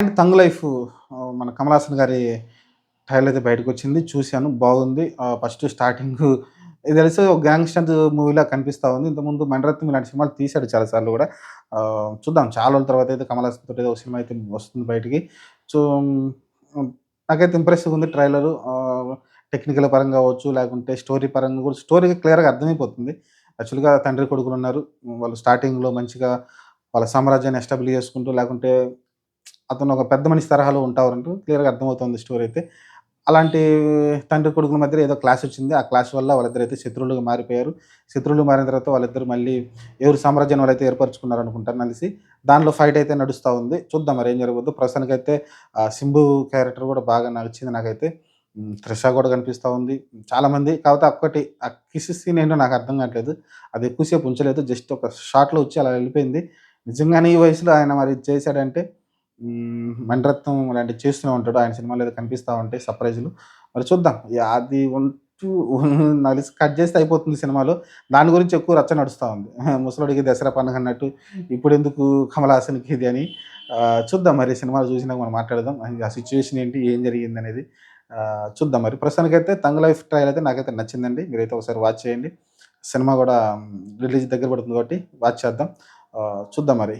And 'tongue life' మన కమల్ హాసన్ గారి trailer అయితే బయటకొచ్చింది. చూసాను బాగుంది. ఫస్ట్ స్టార్టింగు ఇది తెలిసి ఒక గ్యాంగ్‌స్టర్ మూవీలా కనిపిస్తా ఉంది. ఇంతకుముందు 'మణిరత్నం' ఇలాంటి సినిమాలు తీశాడు చాలా సార్లు గూడా. చూద్దాం చాలా రోజుల తర్వాత అయితే కమల్ హాసన్ తోటి ఏదో ఒక సినిమా అయితే వస్తుంది బయటికి. సో, నాకైతే ఇంప్రెసివ్‌గా ఉంది ట్రైలరు. టెక్నికల్ పరంగా అవ్వచ్చు, లేకుంటే స్టోరీ పరంగా కూడా స్టోరీ క్లియర్‌గా అర్థమైపోతుంది. యాక్చువల్‌గా తండ్రి కొడుకులున్నారు. వాళ్ళు స్టార్టింగ్‌లో మంచిగా వాళ్ళ సామ్రాజ్యాన్ని ఎస్టాబ్లిష్ చేసుకుంటూ లేకుంటే అతను ఒక పెద్ద మనిషి తరహాలో ఉంటారంటూ క్లియర్‌గా అర్థమవుతుంది స్టోరీ అయితే. అలాంటి తండ్రి కొడుకుల మధ్యలో ఏదో క్లాష్ వచ్చింది. ఆ క్లాష్ వల్ల వాళ్ళిద్దరైతే శత్రువులుగా మారిపోయారు. శత్రువులుగా మారిన తర్వాత వాళ్ళిద్దరూ మళ్ళీ ఎవరి సామ్రాజ్యాన్ని వాళ్ళైతే ఏర్పరచుకున్నారనుకుంటాను నాకు తెలిసి. దానిలో ఫైట్ అయితే నడుస్తా ఉంది. చూద్దాం మరి ఏం జరగబోద్దో. ప్రస్తుతానికైతే 'సింబు' క్యారెక్టర్ కూడా బాగా నచ్చింది నాకైతే. 'త్రిష' కూడా కనిపిస్తా ఉంది. చాలామంది కాకపోతే ఒక్కటి ఆ కిస్ సీన్ ఏంటో నాకు అర్థం కావట్లేదు. అది ఎక్కువ సేపు ఉంచలేదు. జస్ట్ ఒక షాట్‌లో వచ్చి అలా వెళ్ళిపోయింది. నిజంగానే ఈ వయసులో ఆయన మరి ఇది చేశాడంటే 'మణిరత్నం' ఇలాంటివి చేస్తూనే ఉంటాడు. ఆయన సినిమాలో ఏదో కనిపిస్తా ఉంటాయి సర్ప్రైజులు. మరి చూద్దాం. అది ఉంటూ నాకు తెలిసి కట్ చేస్తే అయిపోతుంది సినిమాలో. దాని గురించి ఎక్కువ రచ్చ నడుస్తా ఉంది. ముసలోడికి దసరా పండుగ అన్నట్టు ఇప్పుడెందుకు కమల్ హాసన్‌కి ఇది అని. చూద్దాం మరి సినిమాలు చూసినాక మనం మాట్లాడదాం. ఆ సిట్యుయేషన్ ఏంటి? ఏం జరిగిందనేది. చూద్దాం మరి. ప్రస్తుతానికైతే 'తంగ్ లైఫ్' ట్రైలర్ అయితే నాకైతే నచ్చిందండి. మీరైతే ఒకసారి వాచ్ చేయండి. సినిమా కూడా రిలీజ్ దగ్గర పడుతుంది కాబట్టి వాచ్ చేద్దాం. చూద్దాం మరి.